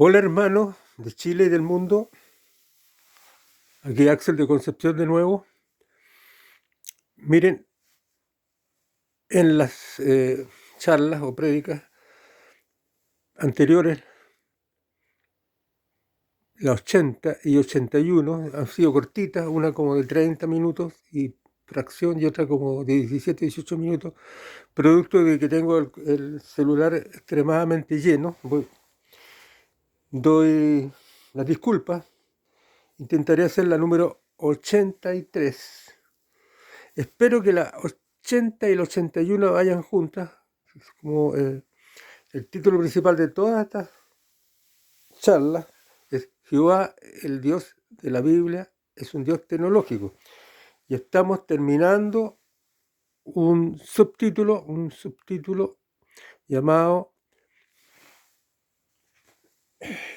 Hola hermanos de Chile y del mundo, aquí Axel de Concepción de nuevo. Miren, en las charlas o prédicas anteriores, las 80 y 81 han sido cortitas, una como de 30 minutos y fracción y otra como de 17, 18 minutos, producto de que tengo el celular extremadamente lleno. Doy las disculpas, intentaré hacer la número 83. Espero que la 80 y la 81 vayan juntas, como el título principal de todas estas charlas es Jehová, el Dios de la Biblia, es un Dios tecnológico. Y estamos terminando un subtítulo llamado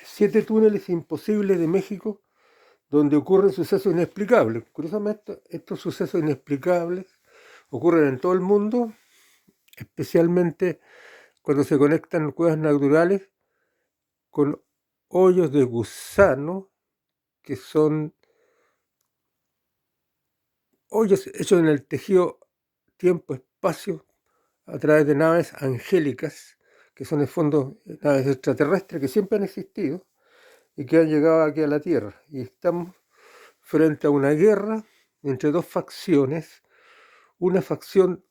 7 túneles imposibles de México, donde ocurren sucesos inexplicables. Curiosamente, estos sucesos inexplicables ocurren en todo el mundo, especialmente cuando se conectan cuevas naturales con hoyos de gusano, que son hoyos hechos en el tejido tiempo-espacio a través de naves angélicas, que son en fondo naves extraterrestres que siempre han existido y que han llegado aquí a la Tierra. Y estamos frente a una guerra entre dos facciones, una facción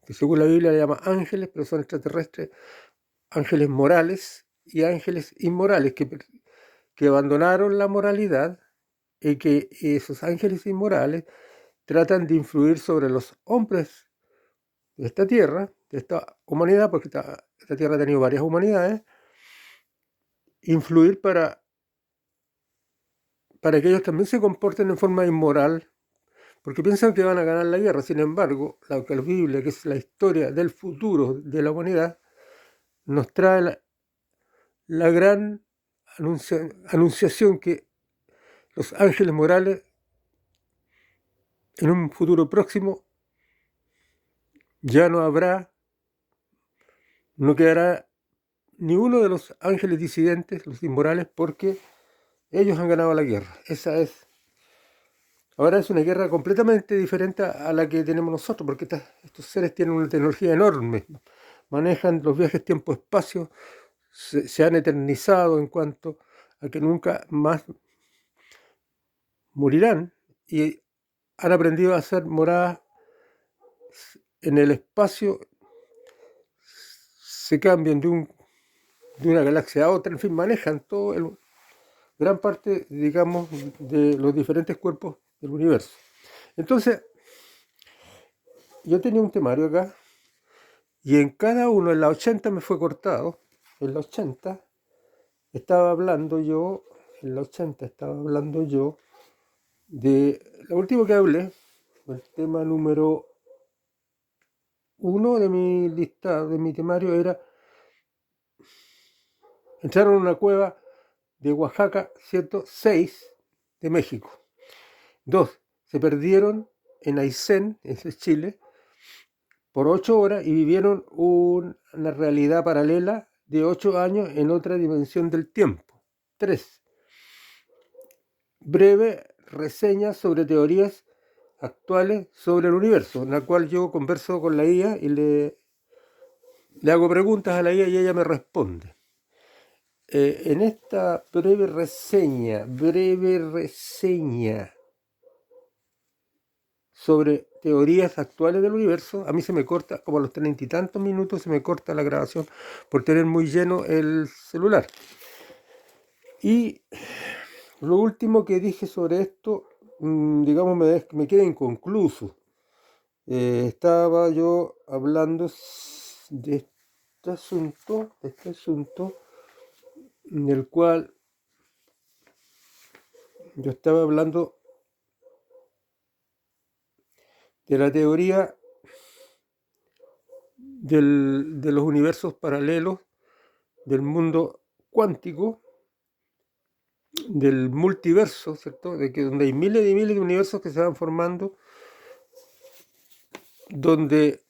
que según la Biblia le llama ángeles, pero son extraterrestres, ángeles morales y ángeles inmorales, que abandonaron la moralidad y que esos ángeles inmorales tratan de influir sobre los hombres de esta tierra, de esta humanidad, porque esta tierra ha tenido varias humanidades, influir para que ellos también se comporten en forma inmoral, porque piensan que van a ganar la guerra. Sin embargo, la Biblia, que es la historia del futuro de la humanidad, nos trae la gran anunciación que los ángeles morales en un futuro próximo ya no quedará ni uno de los ángeles disidentes, los inmorales, porque ellos han ganado la guerra. Ahora es una guerra completamente diferente a la que tenemos nosotros, porque estos seres tienen una tecnología enorme, manejan los viajes tiempo-espacio, se han eternizado en cuanto a que nunca más morirán y han aprendido a hacer moradas en el espacio, se cambian de una galaxia a otra, en fin, manejan gran parte, digamos, de los diferentes cuerpos del universo. Entonces, yo tenía un temario acá y en cada uno, en la 80 me fue cortado, en la 80 estaba hablando yo, de lo último que hablé, el tema número 1 de mi lista, de mi temario era: entraron en una cueva de Oaxaca 106 de México. 2. Se perdieron en Aysén, ese es Chile, por 8 horas y vivieron una realidad paralela de 8 años en otra dimensión del tiempo. 3. Breve reseña sobre teorías actuales sobre el universo, en la cual yo converso con la IA y le hago preguntas a la IA y ella me responde. En esta breve reseña sobre teorías actuales del universo, a mí se me corta, como a los 30 y tantos minutos, se me corta la grabación por tener muy lleno el celular. Y lo último que dije sobre esto, digamos, me queda inconcluso. Estaba yo hablando de este asunto, en el cual yo estaba hablando de la teoría de los universos paralelos, del mundo cuántico, del multiverso, ¿cierto? De que donde hay miles y miles de universos que se van formando, donde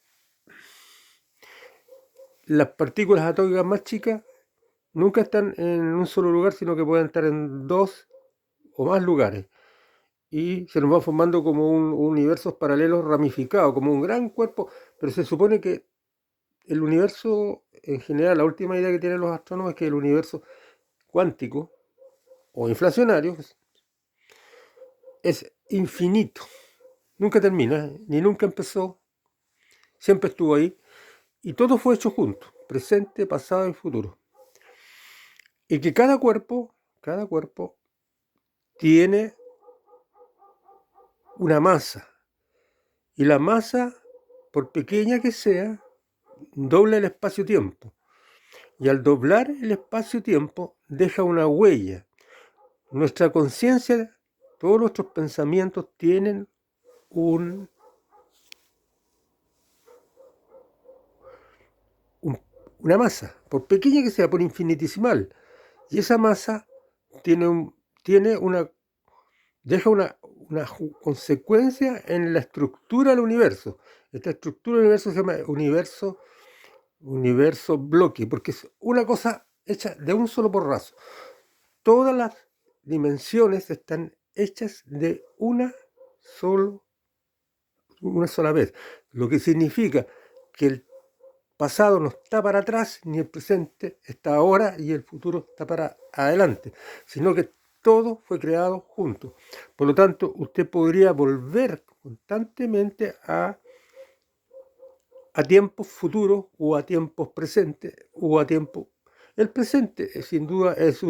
las partículas atómicas más chicas nunca están en un solo lugar, sino que pueden estar en dos o más lugares. Y se nos va formando como un universos paralelos ramificados, como un gran cuerpo, pero se supone que el universo, en general, la última idea que tienen los astrónomos es que el universo cuántico o inflacionario es infinito, nunca termina, ni nunca empezó, siempre estuvo ahí, y todo fue hecho junto, presente, pasado y futuro. Y que cada cuerpo tiene una masa, y la masa, por pequeña que sea, dobla el espacio-tiempo. Y al doblar el espacio-tiempo deja una huella. Nuestra conciencia, todos nuestros pensamientos tienen una masa, por pequeña que sea, por infinitesimal. Y esa masa deja una consecuencia en la estructura del universo. Esta estructura del universo se llama universo bloque, porque es una cosa hecha de un solo porrazo. Todas las dimensiones están hechas de una sola vez, lo que significa que el pasado no está para atrás, ni el presente está ahora y el futuro está para adelante, sino que todo fue creado junto. Por lo tanto, usted podría volver constantemente a tiempos futuros o a tiempos presentes o a tiempos... El presente, sin duda, es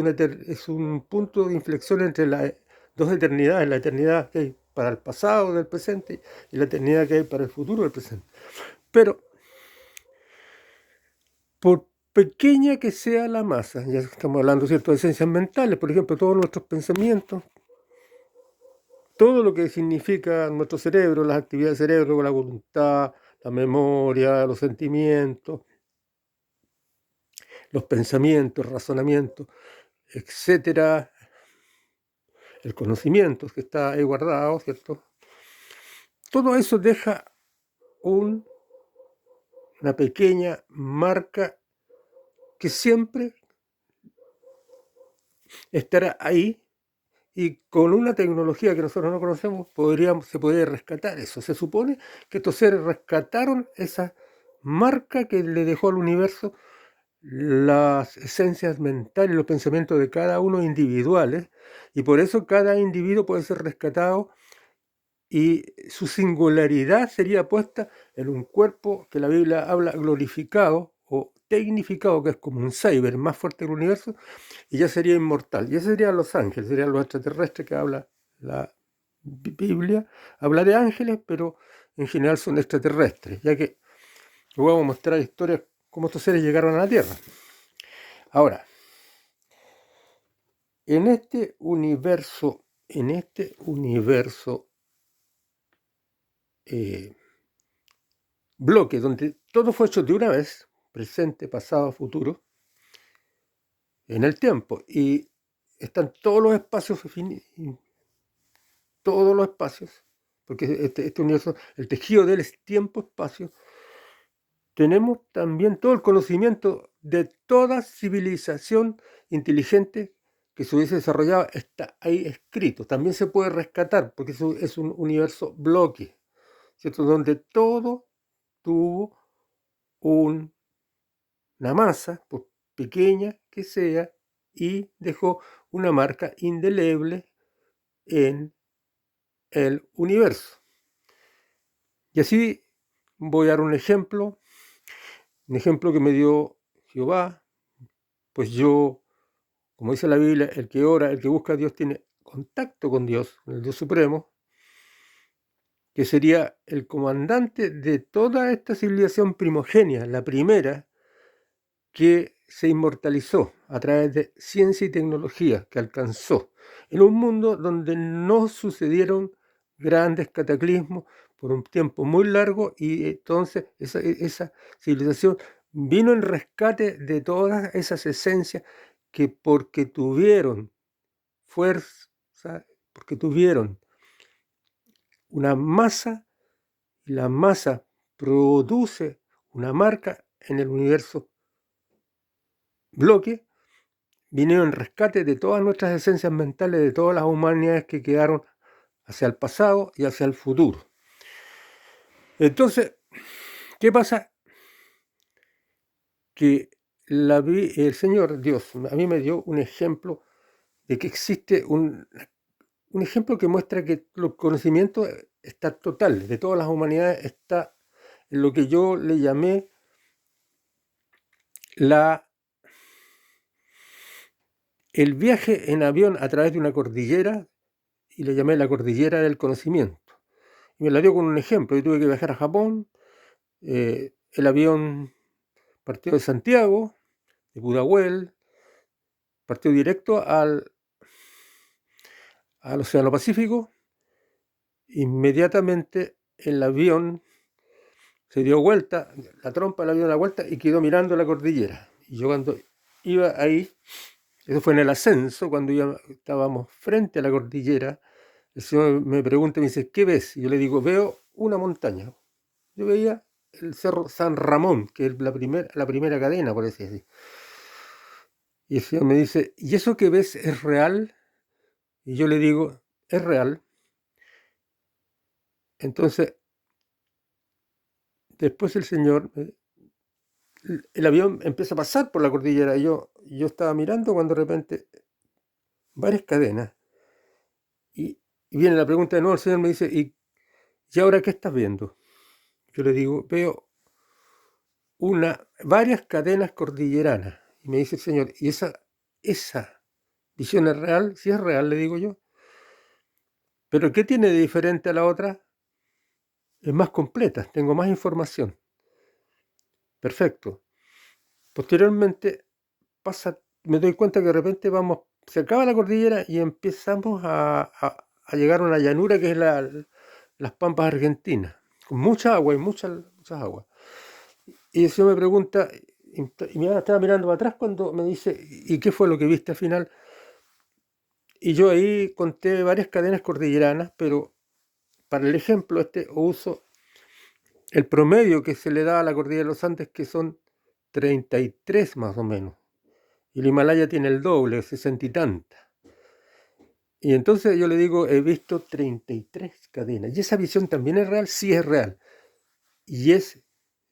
un punto de inflexión entre las dos eternidades, la eternidad que hay para el pasado del presente y la eternidad que hay para el futuro del presente. Pero, por pequeña que sea la masa, ya estamos hablando, ¿cierto?, de esencias mentales, por ejemplo, todos nuestros pensamientos, todo lo que significa nuestro cerebro, las actividades del cerebro, la voluntad, la memoria, los sentimientos, los pensamientos, razonamientos, etcétera, el conocimiento que está ahí guardado, ¿cierto? Todo eso deja una pequeña marca que siempre estará ahí, y con una tecnología que nosotros no conocemos se podría rescatar eso. Se supone que estos seres rescataron esa marca que le dejó al universo las esencias mentales, los pensamientos de cada uno individuales, y por eso cada individuo puede ser rescatado y su singularidad sería puesta en un cuerpo que la Biblia habla glorificado o tecnificado, que es como un cyber más fuerte del universo, y ya sería inmortal. Y esos serían los ángeles, serían los extraterrestres que habla la Biblia. Habla de ángeles, pero en general son extraterrestres, ya que luego vamos a mostrar historias cómo estos seres llegaron a la Tierra. Ahora, en este universo bloque donde todo fue hecho de una vez, presente, pasado, futuro, en el tiempo, y están todos los espacios, porque este universo, el tejido de él es tiempo-espacio. Tenemos también todo el conocimiento de toda civilización inteligente que se hubiese desarrollado, está ahí escrito. También se puede rescatar, porque eso es un universo bloque, ¿cierto?, donde todo tuvo una masa, por pequeña que sea, y dejó una marca indeleble en el universo. Y así voy a dar un ejemplo que me dio Jehová. Pues yo, como dice la Biblia, el que ora, el que busca a Dios tiene contacto con Dios, el Dios Supremo, que sería el comandante de toda esta civilización primogénea, la primera, que se inmortalizó a través de ciencia y tecnología, que alcanzó en un mundo donde no sucedieron grandes cataclismos por un tiempo muy largo, y entonces esa civilización vino en rescate de todas esas esencias que, porque tuvieron fuerza, porque tuvieron una masa, y la masa produce una marca en el universo bloque, vinieron en rescate de todas nuestras esencias mentales, de todas las humanidades que quedaron hacia el pasado y hacia el futuro. Entonces, ¿qué pasa? Que el Señor Dios a mí me dio un ejemplo de que existe un ejemplo que muestra que el conocimiento está total, de todas las humanidades, está en lo que yo le llamé el viaje en avión a través de una cordillera, y le llamé la cordillera del conocimiento. Y me la dio con un ejemplo. Yo tuve que viajar a Japón, el avión partió de Santiago, de Pudahuel, partió directo al Océano Pacífico. Inmediatamente el avión se dio vuelta, la trompa del avión dio la vuelta y quedó mirando la cordillera. Y yo cuando iba ahí, eso fue en el ascenso, cuando estábamos frente a la cordillera, el Señor me pregunta, me dice, ¿qué ves? Y yo le digo, veo una montaña. Yo veía el Cerro San Ramón, que es la primera cadena, por decir así. Y el Señor me dice, ¿y eso que ves es real? Y yo le digo, es real. Entonces, después el Señor, el avión empieza a pasar por la cordillera. Y yo estaba mirando cuando de repente varias cadenas. Y viene la pregunta de nuevo, el Señor me dice, ¿y ahora qué estás viendo? Yo le digo, veo varias cadenas cordilleranas. Y me dice el Señor, ¿y esa visión es real? Sí es real, le digo yo. ¿Pero qué tiene de diferente a la otra? Es más completa, tengo más información. Perfecto. Posteriormente me doy cuenta que de repente se acaba la cordillera y empezamos a llegar a una llanura que es las Pampas Argentinas, con mucha agua y muchas aguas. Y el Señor me pregunta, y me estaba mirando para atrás cuando me dice, ¿y qué fue lo que viste al final? Y yo ahí conté varias cadenas cordilleranas, pero para el ejemplo uso el promedio que se le da a la cordillera de los Andes, que son 33 más o menos. Y el Himalaya tiene el doble, 60 y tantas. Y entonces yo le digo, he visto 33 cadenas. ¿Y esa visión también es real? Sí es real. Y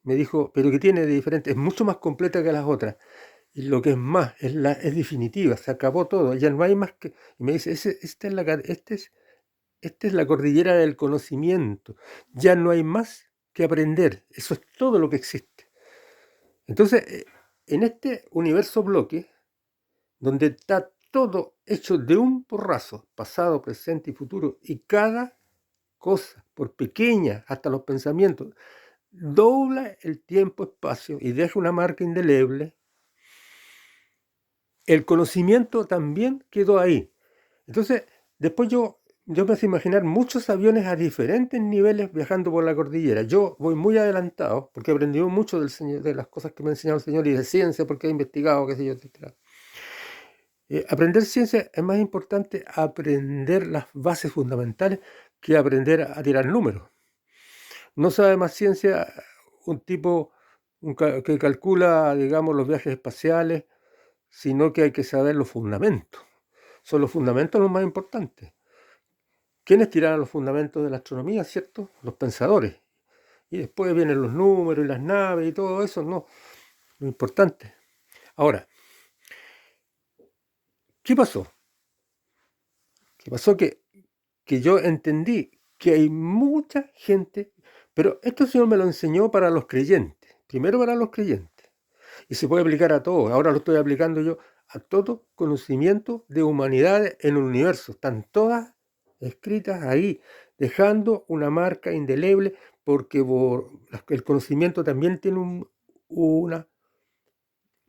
me dijo, pero ¿qué tiene de diferente? Es mucho más completa que las otras. Y lo que es más, es definitiva, se acabó todo, ya no hay más que... Y me dice, esta es la cordillera del conocimiento, ya no hay más que aprender, eso es todo lo que existe. Entonces, en este universo bloque, donde está todo hecho de un porrazo, pasado, presente y futuro, y cada cosa, por pequeña, hasta los pensamientos, dobla el tiempo-espacio y deja una marca indeleble, el conocimiento también quedó ahí. Entonces, después yo me hace imaginar muchos aviones a diferentes niveles viajando por la cordillera. Yo voy muy adelantado porque he aprendido mucho del Señor, de las cosas que me ha enseñado el Señor y de ciencia porque he investigado, qué sé yo, etc. Aprender ciencia es más importante aprender las bases fundamentales que aprender a tirar números. No sabe más ciencia un tipo que calcula, digamos, los viajes espaciales, sino que hay que saber los fundamentos. Son los fundamentos los más importantes. ¿Quiénes tiraron los fundamentos de la astronomía, cierto? Los pensadores. Y después vienen los números y las naves y todo eso, no. Lo importante. Ahora, ¿qué pasó? ¿Qué pasó? Que yo entendí que hay mucha gente, pero esto el Señor me lo enseñó para los creyentes. Primero para los creyentes. Y se puede aplicar a todo. Ahora lo estoy aplicando yo a todo conocimiento de humanidades en el universo. Están todas escritas ahí, dejando una marca indeleble, porque el conocimiento también tiene una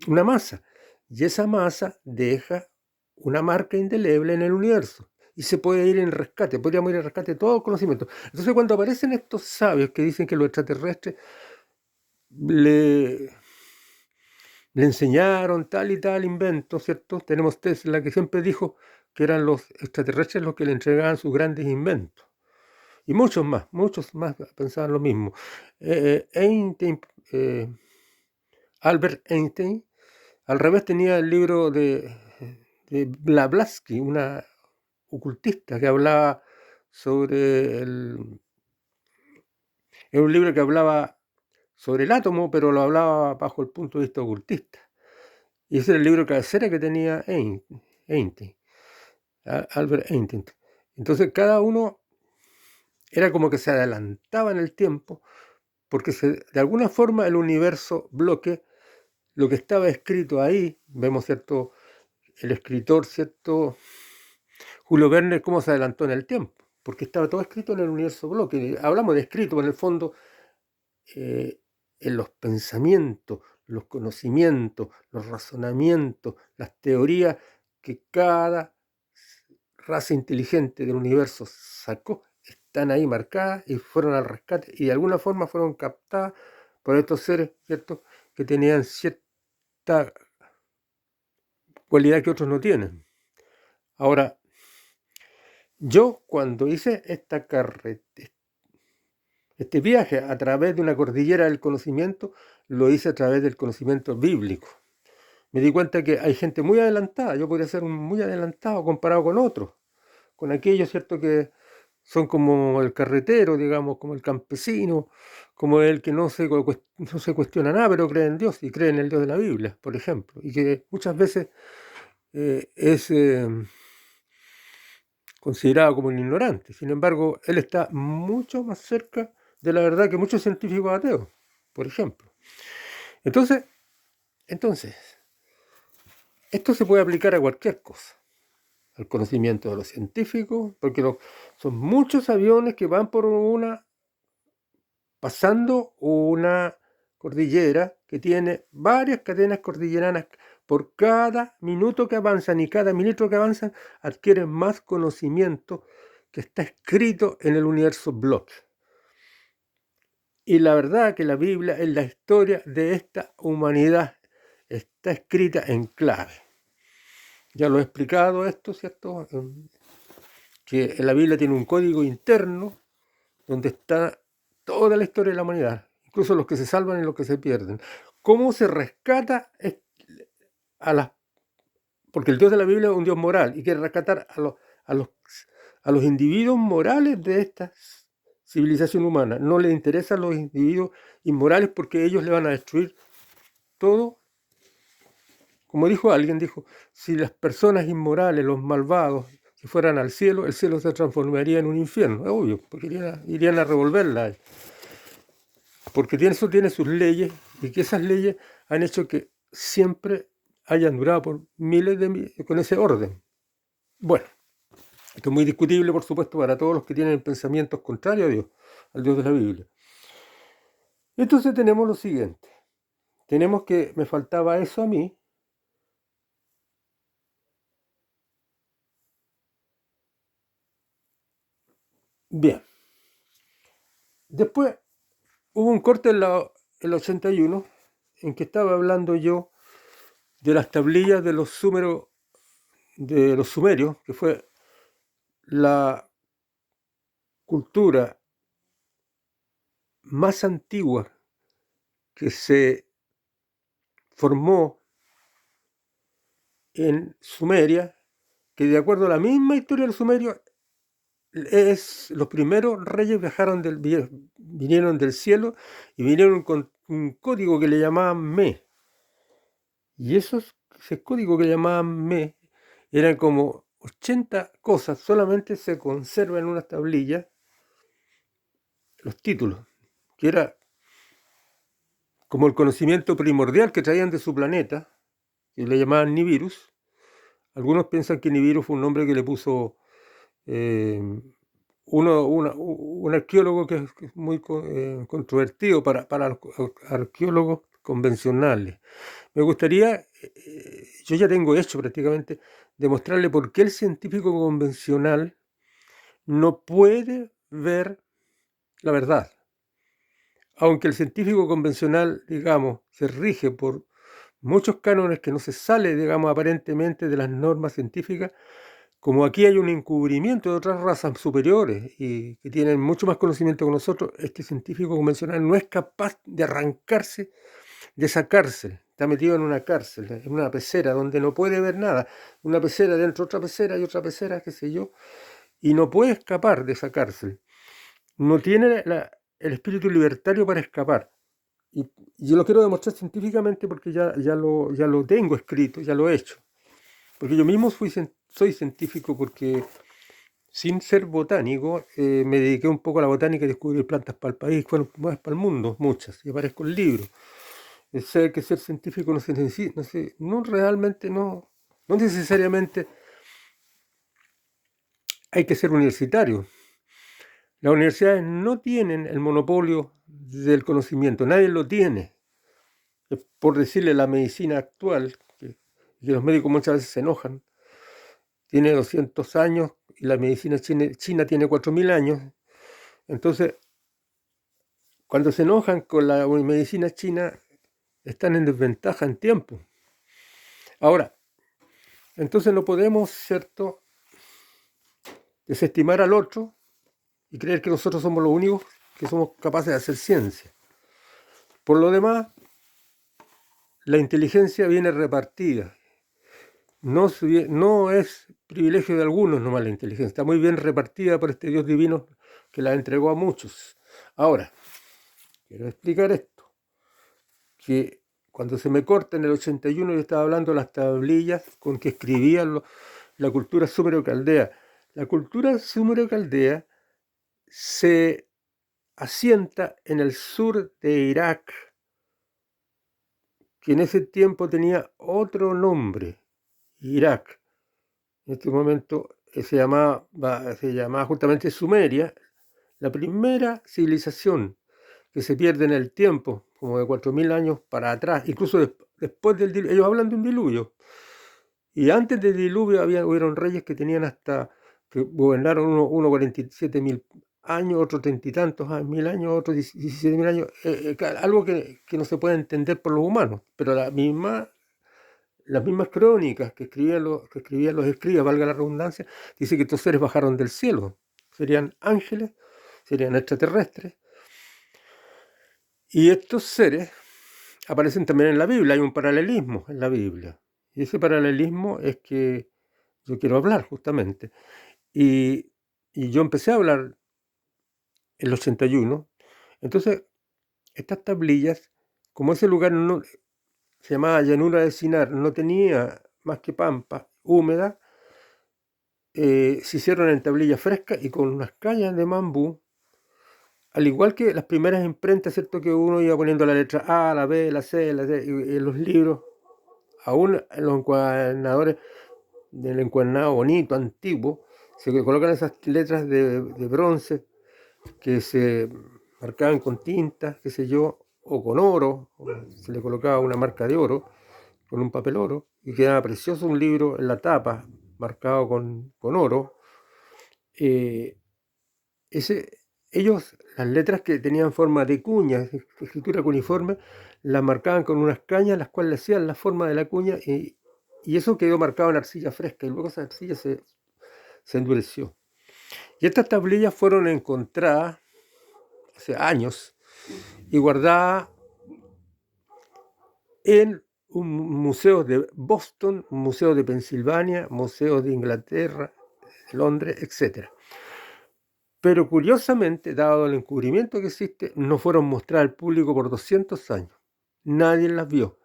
masa. Y esa masa deja una marca indeleble en el universo. Y se puede ir en rescate, podríamos ir en rescate de todo el conocimiento. Entonces cuando aparecen estos sabios que dicen que los extraterrestres le enseñaron tal y tal invento, ¿cierto? Tenemos Tesla que siempre dijo que eran los extraterrestres los que le entregaban sus grandes inventos. Y muchos más pensaban lo mismo. Albert Einstein, al revés, tenía el libro de de Blavatsky, una ocultista que hablaba sobre era un libro que hablaba sobre el átomo, pero lo hablaba bajo el punto de vista ocultista. Y ese era el libro cabecera que tenía Einstein, Albert Einstein. Entonces cada uno era como que se adelantaba en el tiempo, porque de alguna forma el universo bloque, lo que estaba escrito ahí, vemos, ¿cierto?, el escritor, ¿cierto?, Julio Verne, cómo se adelantó en el tiempo, porque estaba todo escrito en el universo bloque. Hablamos de escrito, en el fondo, en los pensamientos, los conocimientos, los razonamientos, las teorías que cada raza inteligente del universo sacó, están ahí marcadas y fueron al rescate y de alguna forma fueron captadas por estos seres, ¿cierto?, que tenían cierta cualidad que otros no tienen. Ahora, yo cuando hice este viaje a través de una cordillera del conocimiento, lo hice a través del conocimiento bíblico. Me di cuenta que hay gente muy adelantada, yo podría ser muy adelantado comparado con otros, con aquellos, ¿cierto?, que son como el carretero, digamos, como el campesino, como el que no se cuestiona nada, pero cree en Dios y cree en el Dios de la Biblia, por ejemplo, y que muchas veces es considerado como un ignorante. Sin embargo, él está mucho más cerca de la verdad que muchos científicos ateos, por ejemplo. Entonces, esto se puede aplicar a cualquier cosa, al conocimiento de los científicos, porque son muchos aviones que van pasando una cordillera que tiene varias cadenas cordilleranas. Por cada minuto que avanzan y cada minuto que avanzan adquieren más conocimiento que está escrito en el universo bloque. Y la verdad que la Biblia es la historia de esta humanidad, está escrita en clave. Ya lo he explicado esto, ¿cierto?, que la Biblia tiene un código interno donde está toda la historia de la humanidad, incluso los que se salvan y los que se pierden. ¿Cómo se rescata porque el Dios de la Biblia es un Dios moral y quiere rescatar a los individuos morales de esta civilización humana? No le interesan los individuos inmorales porque ellos le van a destruir todo. Como alguien dijo, si las personas inmorales, los malvados, si fueran al cielo, el cielo se transformaría en un infierno, es obvio, porque irían a revolverla. Porque eso tiene sus leyes, y que esas leyes han hecho que siempre hayan durado por miles con ese orden. Bueno, esto es muy discutible, por supuesto, para todos los que tienen pensamientos contrarios a Dios, al Dios de la Biblia. Entonces tenemos lo siguiente. Tenemos que me faltaba eso a mí. Bien. Después hubo un corte en el 81 en que estaba hablando yo de las tablillas de los sumerios, que fue la cultura más antigua que se formó en Sumeria, que de acuerdo a la misma historia de los sumerios, los primeros reyes vinieron del cielo y vinieron con un código que le llamaban Me. Y ese código que llamaban Me eran como 80 cosas, solamente se conservan en unas tablillas los títulos, que era como el conocimiento primordial que traían de su planeta, que le llamaban Nibiru. Algunos piensan que Nibiru fue un nombre que le puso un arqueólogo que es muy controvertido para los arqueólogos convencionales. Me gustaría, yo ya tengo hecho prácticamente, demostrarle por qué el científico convencional no puede ver la verdad. Aunque el científico convencional, digamos, se rige por muchos cánones que no se sale, digamos, aparentemente de las normas científicas, como aquí hay un encubrimiento de otras razas superiores y que tienen mucho más conocimiento que nosotros, este científico convencional no es capaz de arrancarse, de sacarse está metido en una cárcel, en una pecera donde no puede ver nada, una pecera dentro de otra pecera y otra pecera, qué sé yo, y no puede escapar de esa cárcel. No tiene el espíritu libertario para escapar. Y yo lo quiero demostrar científicamente porque ya lo tengo escrito, ya lo he hecho. Porque yo mismo soy científico porque sin ser botánico me dediqué un poco a la botánica y descubrí plantas para el país, bueno, más para el mundo, muchas, y aparezco en libros. Sé que ser científico no se necesita, no realmente no necesariamente hay que ser universitario. Las universidades no tienen el monopolio del conocimiento, nadie lo tiene. Por decirle, la medicina actual, que los médicos muchas veces se enojan, tiene 200 años y la medicina china tiene 4000 años. Entonces, cuando se enojan con la medicina china, están en desventaja en tiempo. Ahora, entonces no podemos, ¿cierto?, desestimar al otro y creer que nosotros somos los únicos que somos capaces de hacer ciencia. Por lo demás, la inteligencia viene repartida. No es privilegio de algunos nomás la inteligencia, está muy bien repartida por este Dios divino que la entregó a muchos. Ahora, quiero explicar esto, que cuando se me corta en el 81 yo estaba hablando de las tablillas con que escribían la cultura sumerio-caldea. La cultura sumerio-caldea se asienta en el sur de Irak, que en ese tiempo tenía otro nombre, Irak. En este momento se llamaba justamente Sumeria, la primera civilización que se pierde en el tiempo, como de 4000 años para atrás, incluso después del diluvio. Ellos hablan de un diluvio. Y antes del diluvio hubieron reyes que tenían que gobernaron uno 47.000 años, otros 30 y tantos mil años, otros 17.000 años, algo que no se puede entender por los humanos, pero las mismas crónicas que escribían los escribas, valga la redundancia, dice que estos seres bajaron del cielo, serían ángeles, serían extraterrestres, y estos seres aparecen también en la Biblia, hay un paralelismo en la Biblia, y ese paralelismo es que yo quiero hablar justamente, y yo empecé a hablar en el 81, entonces estas tablillas, como ese lugar se llamaba llanura de Sinar, no tenía más que pampa húmeda, se hicieron en tablillas frescas y con unas cañas de bambú, al igual que las primeras imprentas, ¿cierto?, que uno iba poniendo la letra A, la B, la C, la D, y en los libros, aún en los encuadernadores del encuadernado bonito, antiguo, se colocan esas letras de bronce que se marcaban con tinta, qué sé yo, o con oro, o se le colocaba una marca de oro, con un papel oro, y quedaba precioso un libro en la tapa, marcado con oro. Ellos, las letras que tenían forma de cuña, escritura cuneiforme, las marcaban con unas cañas, las cuales le hacían la forma de la cuña, y eso quedó marcado en arcilla fresca, y luego esa arcilla se endureció. Y estas tablillas fueron encontradas hace años y guardadas en un museo de Boston, museos de Pensilvania, museos de Inglaterra, de Londres, etc. Pero curiosamente, dado el encubrimiento que existe, no fueron mostradas al público por 200 años. Nadie las vio.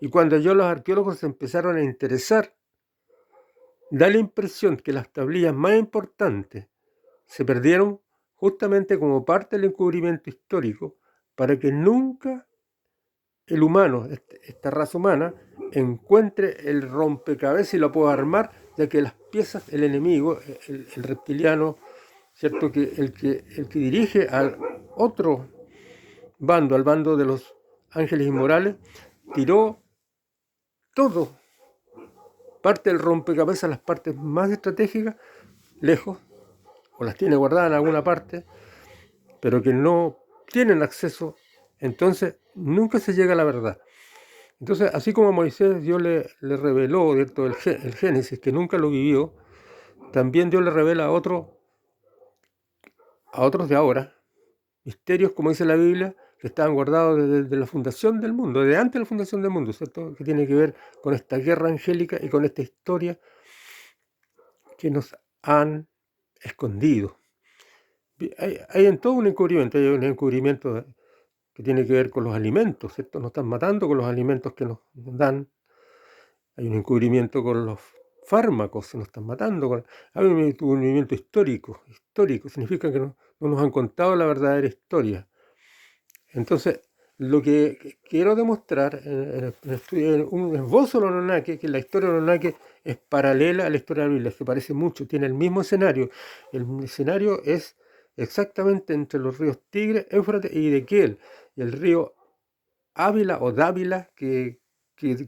Y cuando los arqueólogos se empezaron a interesar, da la impresión que las tablillas más importantes se perdieron justamente como parte del encubrimiento histórico para que nunca el humano, esta raza humana, encuentre el rompecabezas y lo pueda armar, ya que las piezas, el enemigo, el reptiliano, ¿cierto?, que el que dirige al otro bando, al bando de los ángeles inmorales, tiró todo, parte del rompecabezas, las partes más estratégicas, lejos, o las tiene guardadas en alguna parte, pero que no tienen acceso, entonces nunca se llega a la verdad. Entonces, así como a Moisés Dios le reveló, ¿cierto?, el Génesis, que nunca lo vivió, también Dios le revela a otros de ahora, misterios, como dice la Biblia, que estaban guardados desde la fundación del mundo, desde antes de la fundación del mundo, ¿cierto? Que tiene que ver con esta guerra angélica y con esta historia que nos han escondido. Hay en todo un encubrimiento, hay un encubrimiento que tiene que ver con los alimentos, ¿cierto? Nos están matando con los alimentos que nos dan. Hay un encubrimiento con los fármacos, se nos están matando. Hay un encubrimiento histórico. Histórico significa que no nos han contado la verdadera historia. Entonces, lo que quiero demostrar en un esbozo de los Anunnaki, que la historia de los Anunnaki es paralela a la historia de la Biblia, se parece mucho, tiene el mismo escenario. El escenario es exactamente entre los ríos Tigre, Éufrates y Ezequiel, y el río Ávila o Dávila, que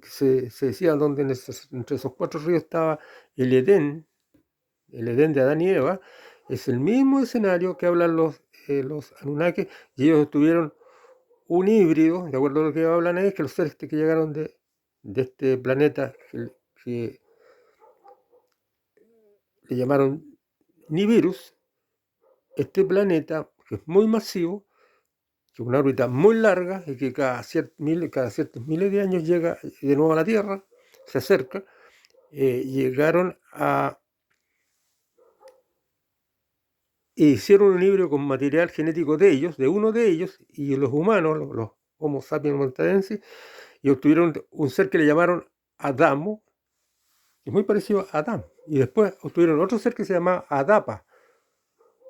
se decía donde entre esos cuatro ríos estaba el Edén de Adán y Eva, es el mismo escenario que hablan los Anunnaki, y ellos tuvieron un híbrido, de acuerdo a lo que hablan es que los seres que llegaron de este planeta que le llamaron Nibiru, este planeta que es muy masivo, que es una órbita muy larga y que cada ciertos miles de años llega de nuevo a la Tierra, se acerca, llegaron a hicieron un híbrido con material genético de ellos, de uno de ellos, y los humanos, los Homo sapiens montadensis, y obtuvieron un ser que le llamaron Adamo, que es muy parecido a Adán. Y después obtuvieron otro ser que se llama Adapa,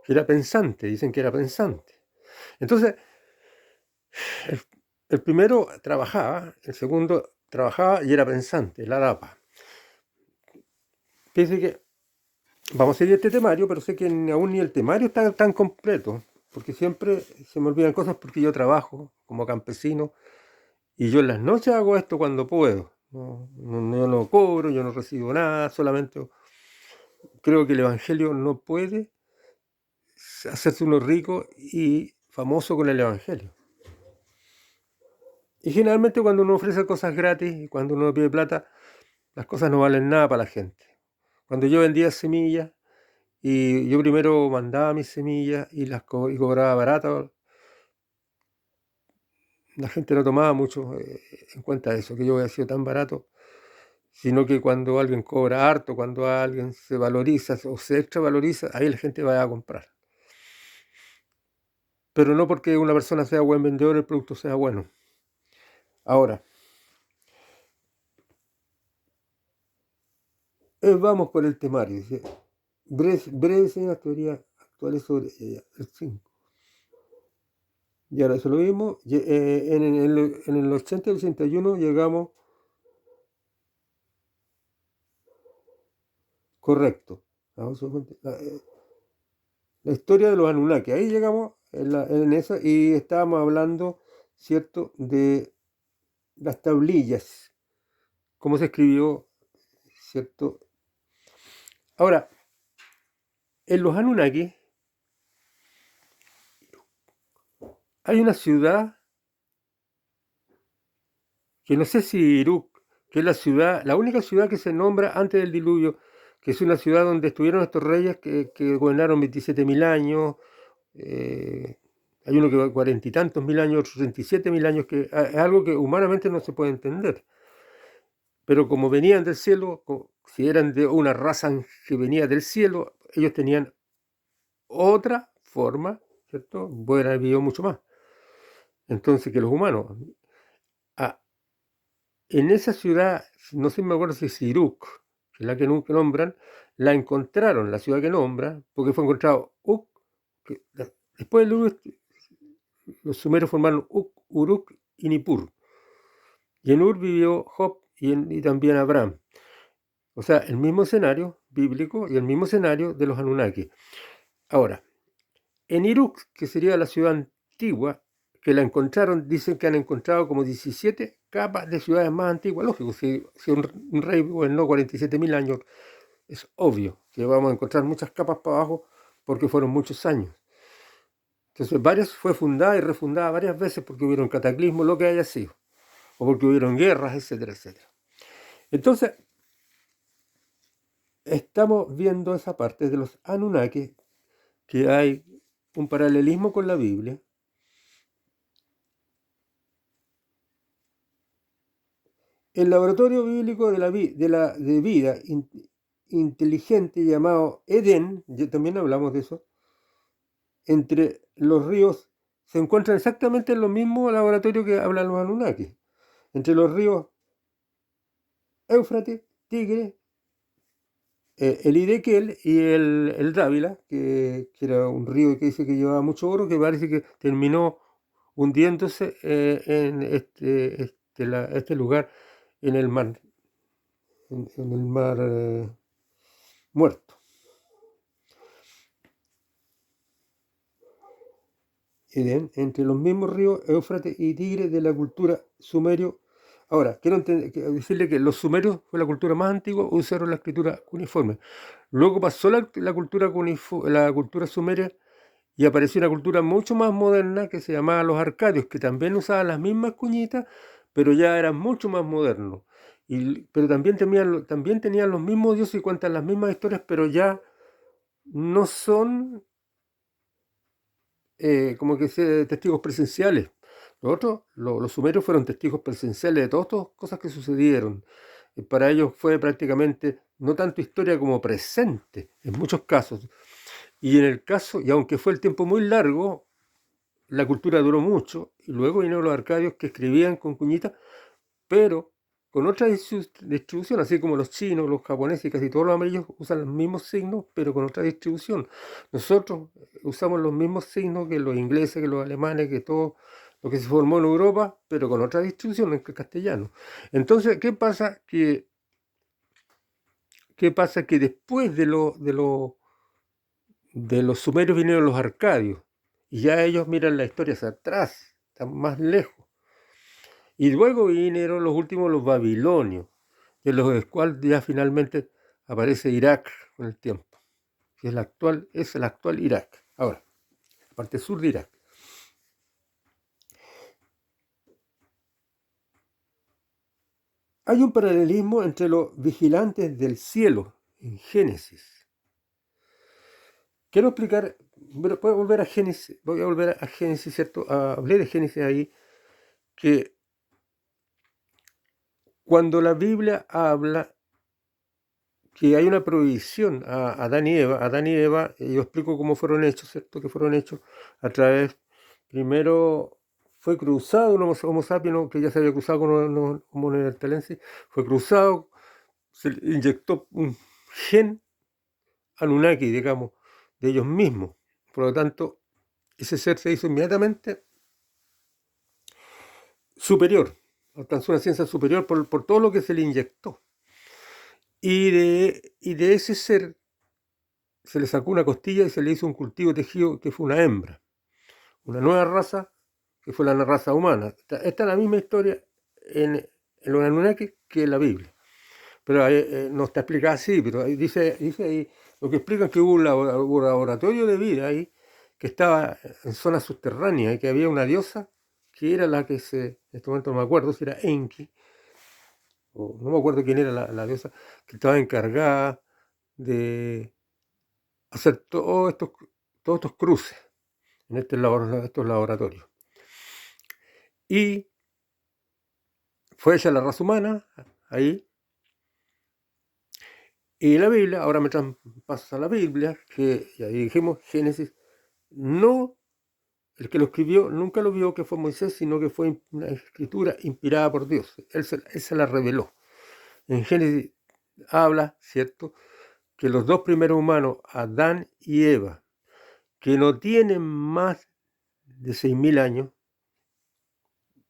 que era pensante, dicen que era pensante. Entonces, el primero trabajaba, el segundo trabajaba y era pensante, el Adapa. Fíjense que vamos a seguir este temario, pero sé que aún ni el temario está tan completo, porque siempre se me olvidan cosas porque yo trabajo como campesino y yo en las noches hago esto cuando puedo. Yo no cobro, yo no recibo nada, solamente creo que el Evangelio no puede hacerse uno rico y famoso con el Evangelio. Y generalmente cuando uno ofrece cosas gratis y cuando uno pide plata, las cosas no valen nada para la gente. Cuando yo vendía semillas, y yo primero mandaba mis semillas y las cobraba barato, la gente no tomaba mucho en cuenta eso, que yo había sido tan barato, sino que cuando alguien cobra harto, cuando alguien se valoriza o se extravaloriza, ahí la gente va a comprar. Pero no porque una persona sea buen vendedor, el producto sea bueno. Ahora, vamos por el temario. Dice, breve señas teorías actuales sobre el 5. Y ahora eso lo vimos. En el 80 y 81 llegamos. Correcto. La historia de los Anunnaki. Ahí llegamos en eso y estábamos hablando, ¿cierto?, de las tablillas. Cómo se escribió, ¿cierto? Ahora, en los Anunnaki hay una ciudad que no sé si Iruk, que es la única ciudad que se nombra antes del diluvio, que es una ciudad donde estuvieron estos reyes que gobernaron 27.000 años, hay uno que 40 y tantos mil años, otros 37.000 años, que es algo que humanamente no se puede entender. Pero como venían del cielo, si eran de una raza que venía del cielo, ellos tenían otra forma, ¿cierto? Pueden haber vivido mucho más. Entonces, que los humanos. En esa ciudad, no sé si me acuerdo si es Iruk, que es la que nunca nombran, la encontraron, la ciudad que nombra, porque fue encontrado Uk, después del Uruk, los sumerios formaron Uk, Uruk y Nippur. Y en Ur vivió Job y también Abraham. O sea, el mismo escenario bíblico y el mismo escenario de los Anunnaki. Ahora, en Iruk, que sería la ciudad antigua, que la encontraron, dicen que han encontrado como 17 capas de ciudades más antiguas. Lógico, si un rey gobernó 47.000 años, es obvio que vamos a encontrar muchas capas para abajo porque fueron muchos años. Entonces, fue fundada y refundada varias veces porque hubieron cataclismos, lo que haya sido, o porque hubieron guerras, etcétera, etcétera. Entonces, estamos viendo esa parte de los Anunnaki, que hay un paralelismo con la Biblia, El laboratorio bíblico de vida inteligente llamado Edén, también hablamos de eso, entre los ríos, se encuentran exactamente en los mismos laboratorios que hablan los Anunnaki, entre los ríos Éufrates, Tigre, el Idequel y el Dávila, que era un río que dice que llevaba mucho oro, que parece que terminó hundiéndose en este lugar, en el mar, en el mar muerto. Edén, entre los mismos ríos Éufrates y Tigre de la cultura sumerio. Ahora, quiero decirle que los sumerios fue la cultura más antigua, usaron la escritura cuneiforme. Luego pasó la cultura sumeria y apareció una cultura mucho más moderna que se llamaba los arcadios, que también usaban las mismas cuñitas, pero ya eran mucho más modernos. Pero también tenían los mismos dioses y cuentan las mismas historias, pero ya no son como que testigos presenciales. Los sumerios fueron testigos presenciales de todas estas cosas que sucedieron. Para ellos fue prácticamente no tanto historia como presente, en muchos casos. Y en el caso, y aunque fue el tiempo muy largo, la cultura duró mucho, y luego vinieron los arcadios que escribían con cuñitas, pero con otra distribución, así como los chinos, los japoneses y casi todos los amarillos usan los mismos signos, pero con otra distribución. Nosotros usamos los mismos signos que los ingleses, que los alemanes, que todo lo que se formó en Europa, pero con otra distribución en castellano. Entonces, ¿qué pasa? Que después de los sumerios vinieron los arcadios, y ya ellos miran la historia hacia atrás, están más lejos. Y luego vinieron los últimos, los babilonios, de los cuales ya finalmente aparece Irak con el tiempo, que es el actual Irak. Ahora, la parte sur de Irak. Hay un paralelismo entre los vigilantes del cielo en Génesis. Quiero explicar, voy a volver a Génesis, ¿cierto? Hablé de Génesis ahí, que cuando la Biblia habla que hay una prohibición a Adán y Eva, yo explico cómo fueron hechos, ¿cierto? Que fueron hechos a través, primero fue cruzado un Homo sapiens, que ya se había cruzado con un Homo neanderthalensis, fue cruzado, se le inyectó un gen Anunnaki, digamos, de ellos mismos. Por lo tanto, ese ser se hizo inmediatamente superior, alcanzó una ciencia superior por todo lo que se le inyectó. Y de ese ser se le sacó una costilla y se le hizo un cultivo tejido que fue una hembra, una nueva raza que fue la raza humana. Esta es la misma historia en los Anunnaki que en la Biblia. Pero no está explicada así, pero dice ahí, lo que explican es que hubo un laboratorio de vida ahí que estaba en zona subterránea y que había una diosa que era la que en este momento no me acuerdo si era Enki, o no me acuerdo quién era la diosa, que estaba encargada de hacer todos estos cruces en estos laboratorios. Y fue ella la raza humana, ahí. Y la Biblia, ahora me traspasa la Biblia, que ya dijimos, Génesis, no, el que lo escribió nunca lo vio que fue Moisés, sino que fue una escritura inspirada por Dios. Él se la reveló. En Génesis habla, ¿cierto?, que los dos primeros humanos, Adán y Eva, que no tienen más de 6.000 años,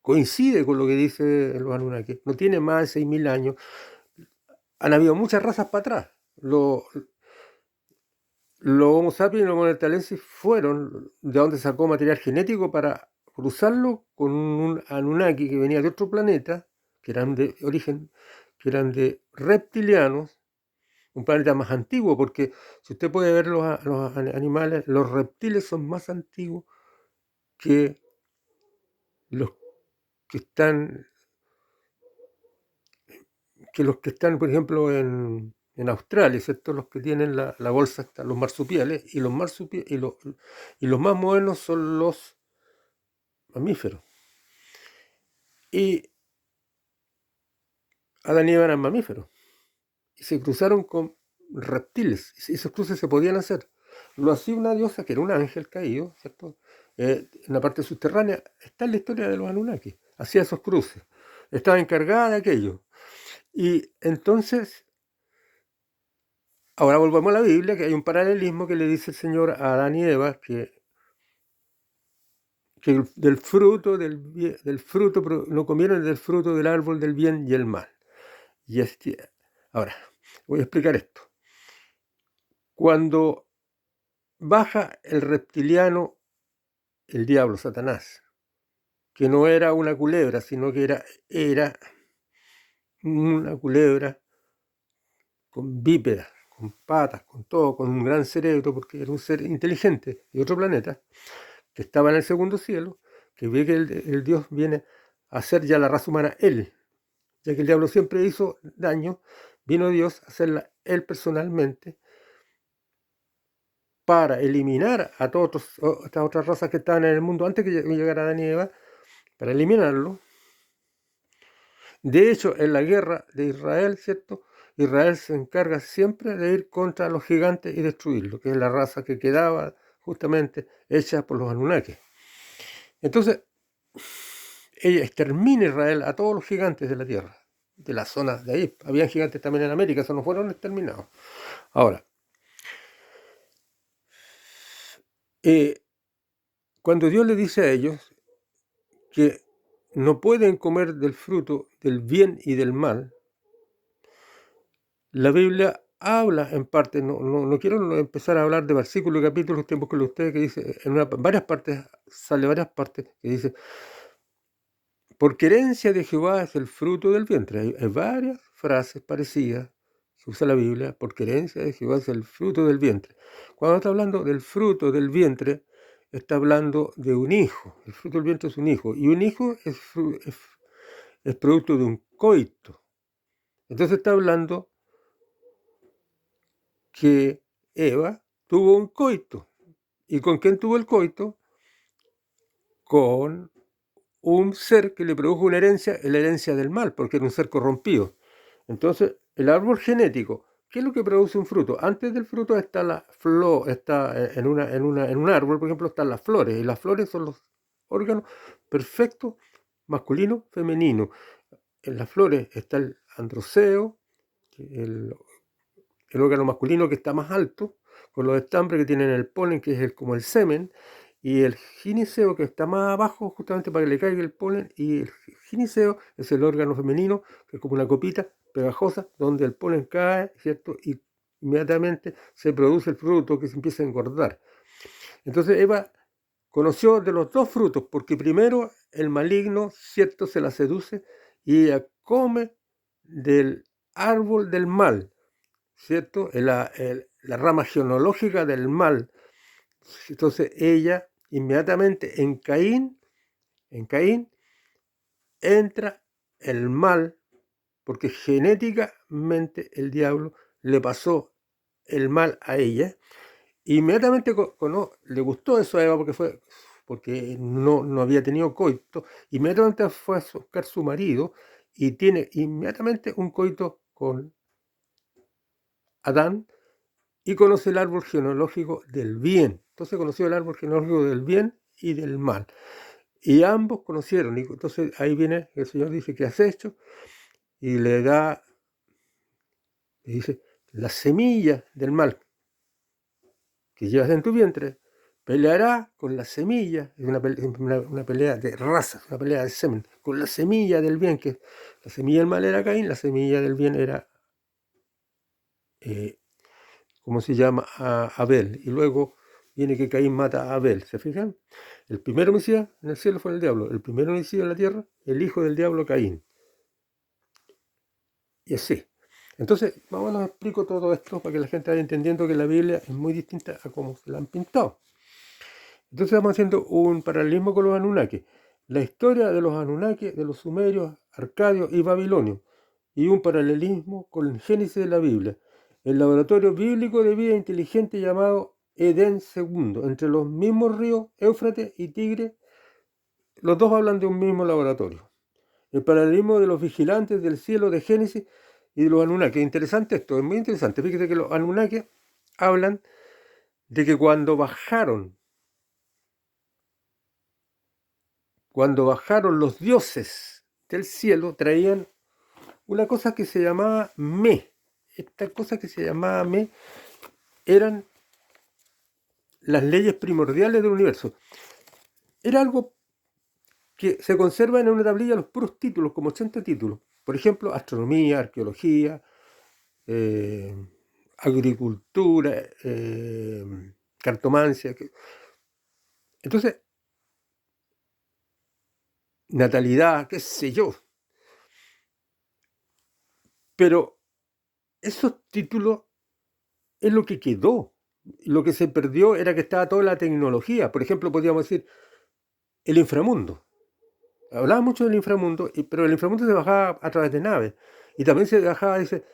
coincide con lo que dice los Anunnaki, no tienen más de 6.000 años, han habido muchas razas para atrás. Los Homo sapiens y los neanderthalenses fueron de donde sacó material genético para cruzarlo con un Anunnaki que venía de otro planeta, que eran de origen, que eran de reptilianos, un planeta más antiguo, porque si usted puede ver los animales, los reptiles son más antiguos que los que están, por ejemplo, en Australia, ¿cierto? Los que tienen la bolsa, los marsupiales, y los más modernos son los mamíferos. Y Adán y Eva eran mamíferos y se cruzaron con reptiles. Esos cruces se podían hacer. Lo hacía una diosa que era un ángel caído, ¿cierto? En la parte subterránea está en la historia de los Anunnaki. Hacía esos cruces. Estaba encargada de aquello. Y entonces, ahora volvamos a la Biblia, que hay un paralelismo que le dice el Señor a Adán y Eva, que del fruto, no comieron del fruto del árbol del bien y el mal. Y ahora, voy a explicar esto. Cuando baja el reptiliano, el diablo, Satanás, que no era una culebra, sino que era una culebra con bípedas, con patas, con todo, con un gran cerebro, porque era un ser inteligente de otro planeta, que estaba en el segundo cielo, que ve que el Dios viene a hacer ya la raza humana él, ya que el diablo siempre hizo daño, vino Dios a hacerla él personalmente para eliminar a todas estas otras razas que estaban en el mundo antes que llegara Adán y Eva, para eliminarlo. De hecho, en la guerra de Israel, ¿cierto? Israel se encarga siempre de ir contra los gigantes y destruirlo, que es la raza que quedaba justamente hecha por los Anunnaki. Entonces, ella extermina a Israel a todos los gigantes de la tierra, de la zona de ahí. Habían gigantes también en América, eso no fueron exterminados. Ahora, cuando Dios le dice a ellos que no pueden comer del fruto del bien y del mal, la Biblia habla en parte, no quiero empezar a hablar de versículos y capítulos, tiempo con ustedes, que dice, varias partes, sale varias partes, que dice, porque herencia de Jehová es el fruto del vientre. Hay varias frases parecidas que usa la Biblia, porque herencia de Jehová es el fruto del vientre. Cuando está hablando del fruto del vientre, está hablando de un hijo. El fruto del vientre es un hijo, y un hijo es producto de un coito. Entonces está hablando que Eva tuvo un coito. ¿Y con quién tuvo el coito? Con un ser que le produjo una herencia, la herencia del mal, porque era un ser corrompido. Entonces, el árbol genético, ¿qué es lo que produce un fruto? Antes del fruto está la flor, está en un árbol, por ejemplo, están las flores, y las flores son los órganos perfectos, masculino, femenino. En las flores está el androceo, el órgano masculino que está más alto, con los estambres que tienen el polen, que es como el semen, y el gineceo que está más abajo, justamente para que le caiga el polen, y el gineceo es el órgano femenino, que es como una copita pegajosa, donde el polen cae, ¿cierto? Y inmediatamente se produce el fruto que se empieza a engordar. Entonces Eva conoció de los dos frutos, porque primero el maligno, ¿cierto?, se la seduce y ella come del árbol del mal, ¿cierto? La rama genealógica del mal. Entonces ella inmediatamente en Caín entra el mal, porque genéticamente el diablo le pasó el mal a ella. Inmediatamente le gustó eso a Eva porque no había tenido coito. Inmediatamente fue a buscar su marido y tiene inmediatamente un coito con Adán, y conoce el árbol genealógico del bien. Entonces conoció el árbol genealógico del bien y del mal. Y ambos conocieron. Y entonces ahí viene, el Señor dice, ¿qué has hecho? Y le dice, la semilla del mal que llevas en tu vientre peleará con la semilla, es una pelea de razas, una pelea de semen, con la semilla del bien, que la semilla del mal era Caín, la semilla del bien era, ¿cómo se llama?, a Abel. Y luego viene que Caín mata a Abel, ¿se fijan? El primer homicida en el cielo fue el diablo, el primer homicida en la tierra, el hijo del diablo Caín. Y así. Entonces, vamos a explico todo esto para que la gente vaya entendiendo que la Biblia es muy distinta a cómo se la han pintado. Entonces estamos haciendo un paralelismo con los Anunnaki. La historia de los Anunnaki, de los sumerios, arcadios y babilonios. Y un paralelismo con el Génesis de la Biblia. El laboratorio bíblico de vida inteligente llamado Edén II, entre los mismos ríos Éufrates y Tigre, los dos hablan de un mismo laboratorio. El paralelismo de los vigilantes del cielo de Génesis y de los Anunnaki. Interesante esto, es muy interesante. Fíjate que los Anunnaki hablan de que cuando bajaron los dioses del cielo, traían una cosa que se llamaba Me. Esta cosa que se llamaba Me eran las leyes primordiales del universo. Era algo que se conserva en una tablilla los puros títulos, como 80 títulos. Por ejemplo, astronomía, arqueología, eh, agricultura, cartomancia. Entonces, natalidad, qué sé yo. Pero esos títulos es lo que quedó. Lo que se perdió era que estaba toda la tecnología. Por ejemplo, podríamos decir el inframundo. Hablaba mucho del inframundo, pero el inframundo se bajaba a través de naves. Y también se bajaba, dice,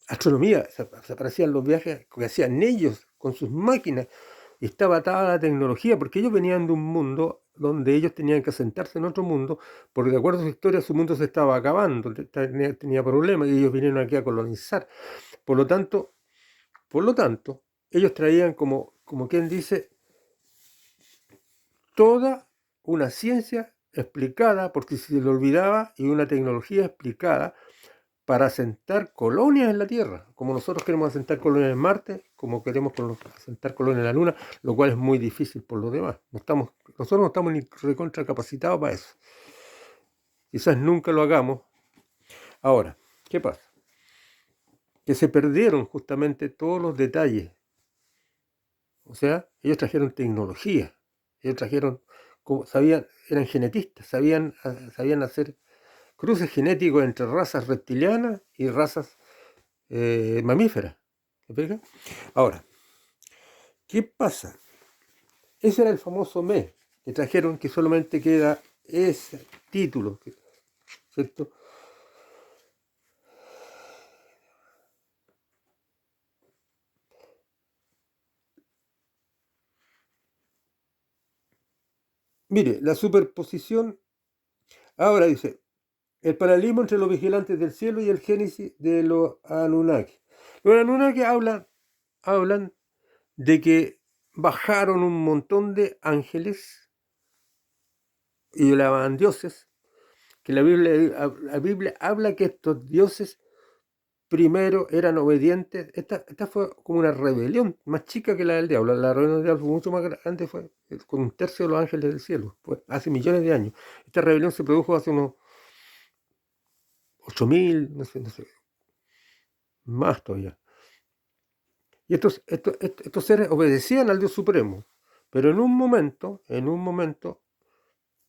astronomía. Se aparecían los viajes que hacían ellos con sus máquinas. Y estaba atada a la tecnología, porque ellos venían de un mundo donde ellos tenían que asentarse en otro mundo, porque de acuerdo a su historia, su mundo se estaba acabando, tenía problemas y ellos vinieron aquí a colonizar. Por lo tanto, ellos traían como quien dice, toda una ciencia explicada, porque se le olvidaba, y una tecnología explicada para asentar colonias en la Tierra, como nosotros queremos asentar colonias en Marte, como queremos asentar colonias en la Luna, lo cual es muy difícil por lo demás. Nosotros no estamos ni recontra capacitados para eso. Quizás nunca lo hagamos. Ahora, ¿qué pasa? Que se perdieron justamente todos los detalles. O sea, ellos trajeron tecnología, ellos trajeron, eran genetistas, sabían hacer cruces genéticos entre razas reptilianas y razas mamíferas. ¿Me explica? Ahora, ¿qué pasa? Ese era el famoso Me, que trajeron, que solamente queda ese título, ¿cierto? Mire, la superposición, ahora dice, el paralelismo entre los vigilantes del cielo y el génesis de los Anunnaki. Los Anunnaki hablan de que bajaron un montón de ángeles y lo llamaban dioses, que la Biblia habla que estos dioses primero eran obedientes. Esta fue como una rebelión más chica que la del diablo. La rebelión del diablo fue mucho más grande, fue con un tercio de los ángeles del cielo, fue hace millones de años. Esta rebelión se produjo hace unos 8000, no sé, más todavía. Y estos seres obedecían al Dios Supremo, pero en un momento,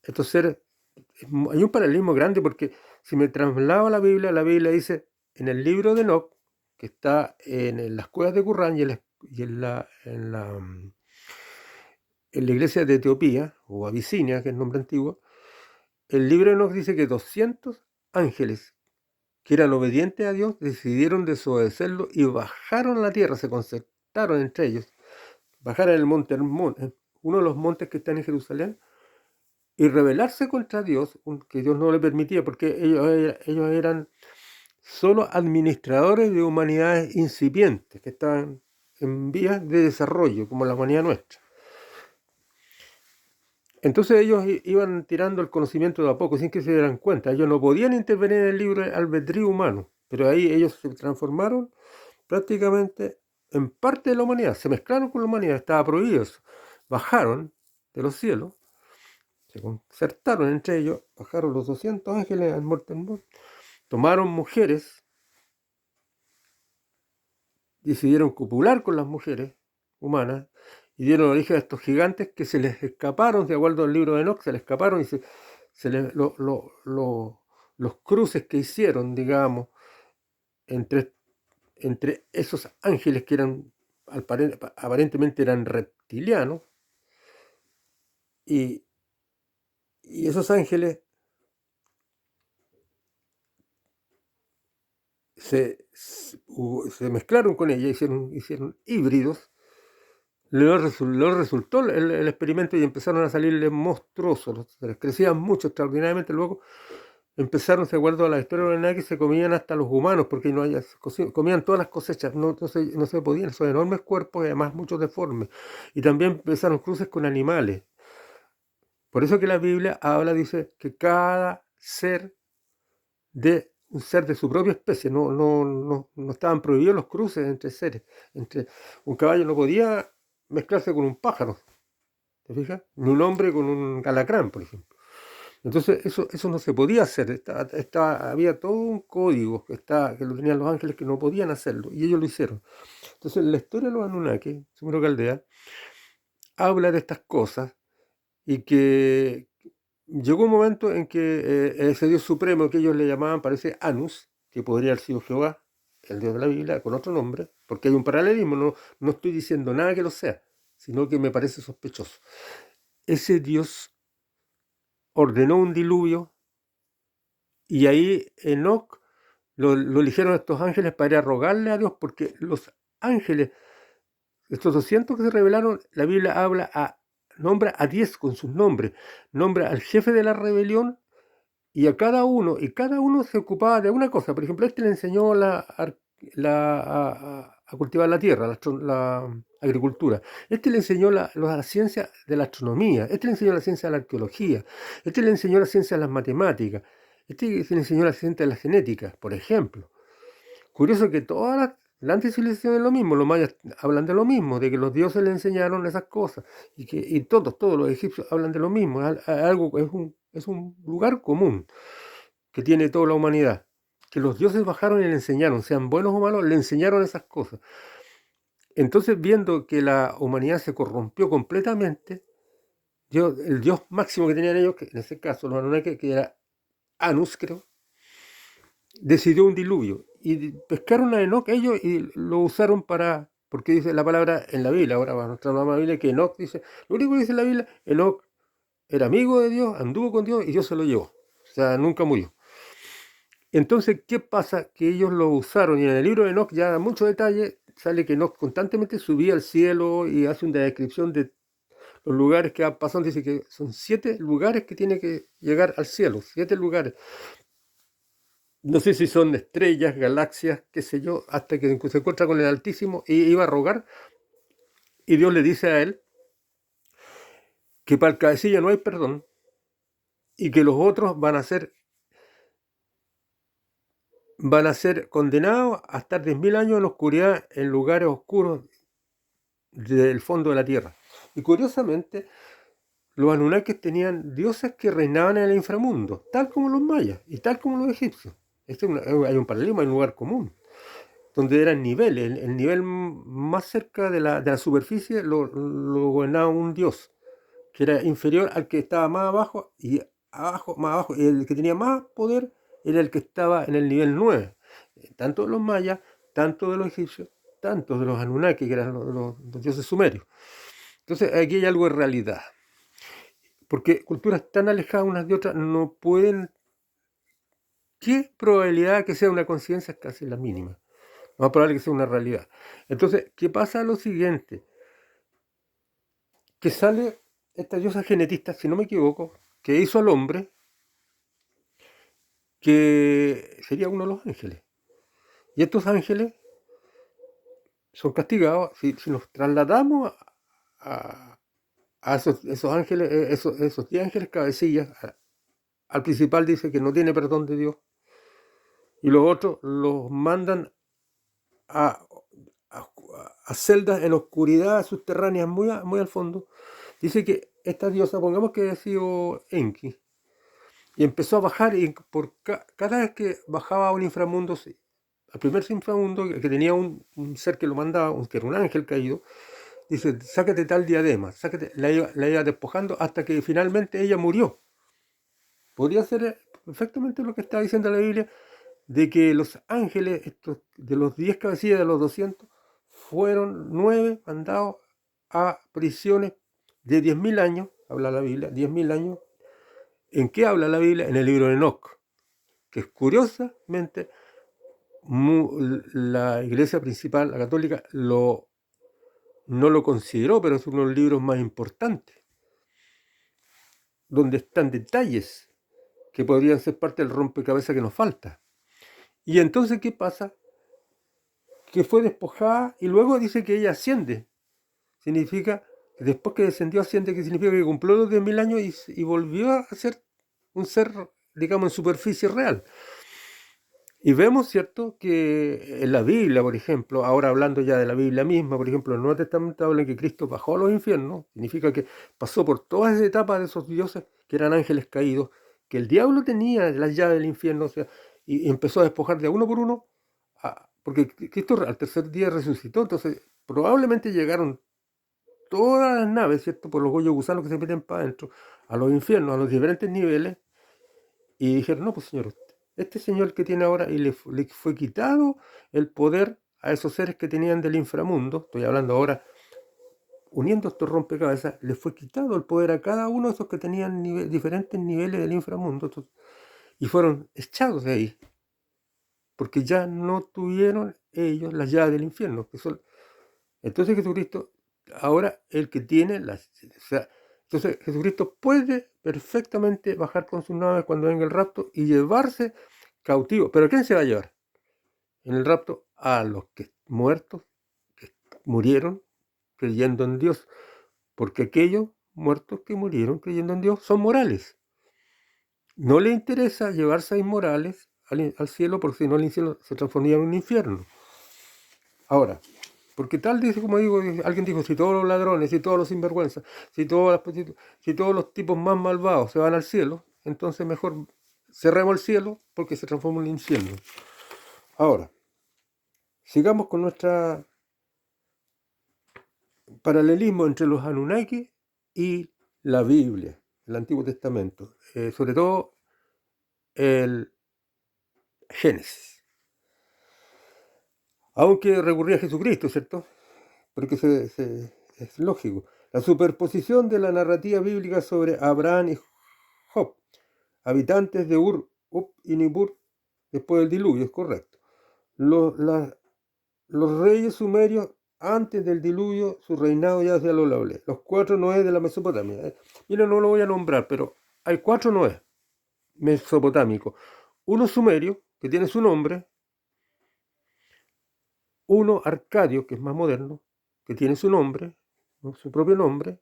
estos seres, hay un paralelismo grande porque si me traslado a la Biblia dice en el libro de Enoch, que está en las cuevas de Qumran y en la iglesia de Etiopía, o Abisinia, que es el nombre antiguo, el libro de Enoch dice que 200 ángeles que eran obedientes a Dios decidieron desobedecerlo y bajaron a la tierra, se concertaron entre ellos, bajaron el monte Hermón, uno de los montes que están en Jerusalén, y rebelarse contra Dios, que Dios no le permitía, porque ellos eran solo administradores de humanidades incipientes, que estaban en vías de desarrollo, como la humanidad nuestra. Entonces ellos iban tirando el conocimiento de a poco, sin que se dieran cuenta. Ellos no podían intervenir en el libre albedrío humano, pero ahí ellos se transformaron prácticamente en parte de la humanidad, se mezclaron con la humanidad, estaba prohibido eso. Bajaron de los cielos, se concertaron entre ellos, bajaron los 200 ángeles al Mortenbourg, tomaron mujeres, decidieron copular con las mujeres humanas y dieron origen a estos gigantes que se les escaparon, de acuerdo al libro de Enoch, se les escaparon y los cruces que hicieron, digamos, entre esos ángeles que aparentemente eran reptilianos, y esos ángeles se mezclaron con ella, hicieron híbridos, le resultó el experimento y empezaron a salirle monstruosos los seres. Crecían mucho, extraordinariamente. Luego empezaron, de acuerdo a la historia de la que se comían hasta los humanos, porque no había, comían todas las cosechas, no se podían, son enormes cuerpos y además muchos deformes. Y también empezaron cruces con animales. Por eso que la Biblia habla, dice, que cada ser de un ser de su propia especie, no estaban prohibidos los cruces entre seres. Un caballo no podía mezclarse con un pájaro, ¿te fijas? Ni un hombre con un alacrán, por ejemplo. Entonces eso no se podía hacer, había todo un código que lo tenían los ángeles que no podían hacerlo, y ellos lo hicieron. Entonces la historia de los Anunnaki, Sumero Caldea, habla de estas cosas y que llegó un momento en que ese Dios supremo que ellos le llamaban, parece Anus, que podría haber sido Jehová, el Dios de la Biblia, con otro nombre, porque hay un paralelismo, no estoy diciendo nada que lo sea, sino que me parece sospechoso. Ese Dios ordenó un diluvio y ahí Enoc lo eligieron estos ángeles para ir a rogarle a Dios, porque los ángeles, estos 200 que se revelaron, la Biblia nombra a 10 con sus nombres, nombra al jefe de la rebelión y a cada uno, y cada uno se ocupaba de una cosa. Por ejemplo, este le enseñó a cultivar la tierra, la agricultura. Este le enseñó la ciencia de la astronomía. Este le enseñó la ciencia de la arqueología. Este le enseñó la ciencia de las matemáticas. Este le enseñó la ciencia de la genética, por ejemplo. Curioso que la anticivilización es lo mismo, los mayas hablan de lo mismo, de que los dioses le enseñaron esas cosas, y todos los egipcios hablan de lo mismo, es un lugar común que tiene toda la humanidad, que los dioses bajaron y le enseñaron, sean buenos o malos, le enseñaron esas cosas. Entonces, viendo que la humanidad se corrompió completamente, el dios máximo que tenían ellos, que en ese caso los Anunnaki, que era Anus, creo, decidió un diluvio y pescaron a Enoch ellos y lo usaron porque dice la palabra en la Biblia, ahora va a nuestra nueva Biblia, que Enoch dice, lo único que dice la Biblia, Enoch era amigo de Dios, anduvo con Dios y Dios se lo llevó, o sea, nunca murió. Entonces, ¿qué pasa? Que ellos lo usaron y en el libro de Enoch ya da mucho detalle, sale que Enoch constantemente subía al cielo y hace una descripción de los lugares que ha pasado, dice que son 7 lugares que tiene que llegar al cielo, 7 lugares. No sé si son estrellas, galaxias, qué sé yo, hasta que se encuentra con el Altísimo y iba a rogar. Y Dios le dice a él que para el cabecilla no hay perdón y que los otros van a ser condenados a estar 10.000 años en la oscuridad en lugares oscuros del fondo de la tierra. Y curiosamente, los Anunnakis tenían dioses que reinaban en el inframundo, tal como los mayas y tal como los egipcios. Hay un paralelismo, hay un lugar común, donde eran niveles. El nivel más cerca de la superficie lo gobernaba un dios, que era inferior al que estaba más abajo, y más abajo, y el que tenía más poder era el que estaba en el nivel 9. Tanto de los mayas, tanto de los egipcios, tanto de los Anunnaki, que eran los dioses sumerios. Entonces aquí hay algo de realidad, porque culturas tan alejadas unas de otras no pueden... ¿Qué probabilidad de que sea una conciencia? Es casi la mínima. No es probable que sea una realidad. Entonces, ¿qué pasa? Lo siguiente, que sale esta diosa genetista, si no me equivoco, que hizo al hombre, que sería uno de los ángeles. Y estos ángeles son castigados si nos trasladamos a esos ángeles, esos 10 ángeles cabecillas. Al principal dice que no tiene perdón de Dios, y los otros los mandan a, a celdas en oscuridad subterráneas muy al fondo. Dice que esta diosa, pongamos que ha sido Enki, y empezó a bajar, y cada vez que bajaba a un inframundo, al primer inframundo, que tenía un ser que lo mandaba, que era un ángel caído, dice, sácate tal diadema, la iba despojando hasta que finalmente ella murió. Podría ser perfectamente lo que está diciendo la Biblia, de que los ángeles, estos, de los 10 cabecillas de los 200, fueron 9 mandados a prisiones de 10.000 años, habla la Biblia, 10.000 años. ¿En qué habla la Biblia? En el libro de Enoch, que es curiosamente la iglesia principal, la católica, lo no lo consideró, pero es uno de los libros más importantes, donde están detalles que podrían ser parte del rompecabezas que nos falta. Y entonces, ¿qué pasa? Que fue despojada y luego dice que ella asciende. Significa, después que descendió asciende, que significa que cumplió los 10.000 años y volvió a ser un ser, digamos, en superficie real. Y vemos, ¿cierto?, que en la Biblia, por ejemplo, ahora hablando ya de la Biblia misma, por ejemplo, en el Nuevo Testamento habla que Cristo bajó a los infiernos, significa que pasó por todas las etapas de esos dioses que eran ángeles caídos, que el diablo tenía las llaves del infierno, o sea, y empezó a despojar de uno por uno, porque Cristo al tercer día resucitó, entonces probablemente llegaron todas las naves, ¿cierto?, por los hoyos gusanos que se meten para adentro, a los infiernos, a los diferentes niveles, y dijeron, no, pues señor, este señor que tiene ahora, y le fue quitado el poder a esos seres que tenían del inframundo, estoy hablando ahora, uniendo estos rompecabezas, le fue quitado el poder a cada uno de esos que tenían diferentes niveles del inframundo, y fueron echados de ahí, porque ya no tuvieron ellos las llaves del infierno. Entonces Jesucristo, ahora el que tiene las... O sea, entonces Jesucristo puede perfectamente bajar con sus naves cuando venga el rapto y llevarse cautivo. ¿Pero a quién se va a llevar en el rapto? A los que muertos, que murieron creyendo en Dios. Porque aquellos muertos que murieron creyendo en Dios son morales. No le interesa llevarse a inmorales al cielo, porque si no el cielo se transformaría en un infierno. Ahora, porque tal dice, como digo, alguien dijo, si todos los ladrones, si todos los sinvergüenzas, si todos los tipos más malvados se van al cielo, entonces mejor cerremos el cielo porque se transforma en un infierno. Ahora, sigamos con nuestra paralelismo entre los Anunnaki y la Biblia, el Antiguo Testamento, sobre todo el Génesis. Aunque recurría a Jesucristo, ¿cierto? Porque es lógico. La superposición de la narrativa bíblica sobre Abraham y Job, habitantes de Ur, Up y Nippur, después del diluvio, es correcto. Los reyes sumerios, antes del diluvio, su reinado ya se lo hablé. Los 4 Noé de la Mesopotamia. Mira, no lo voy a nombrar, pero hay 4 Noé mesopotámicos. Uno sumerio, que tiene su nombre. Uno arcadio, que es más moderno, que tiene su nombre, ¿no?, su propio nombre.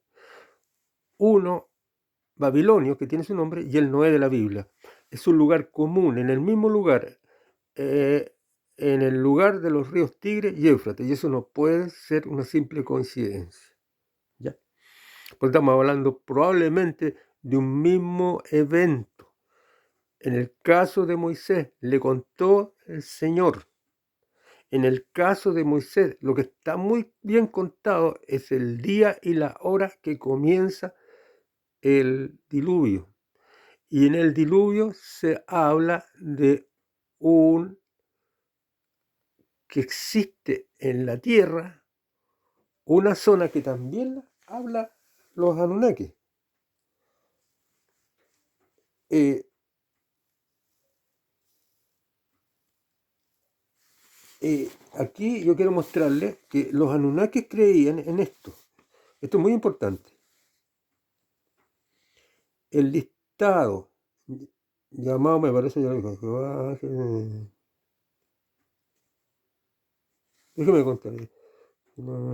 Uno babilonio, que tiene su nombre, y el Noé de la Biblia. Es un lugar común, en el mismo lugar, en el lugar de los ríos Tigre y Éufrates, y eso no puede ser una simple coincidencia. ¿Ya? Porque estamos hablando probablemente de un mismo evento. En el caso de Moisés, le contó el Señor. En el caso de Moisés, lo que está muy bien contado es el día y la hora que comienza el diluvio. Y en el diluvio se habla de que existe en la tierra una zona que también habla los Anunnaki. Aquí yo quiero mostrarles que los Anunnaki creían en esto. Esto es muy importante. El listado llamado, me parece, ya lo dijo Jehová. Déjeme contar. ¿Dónde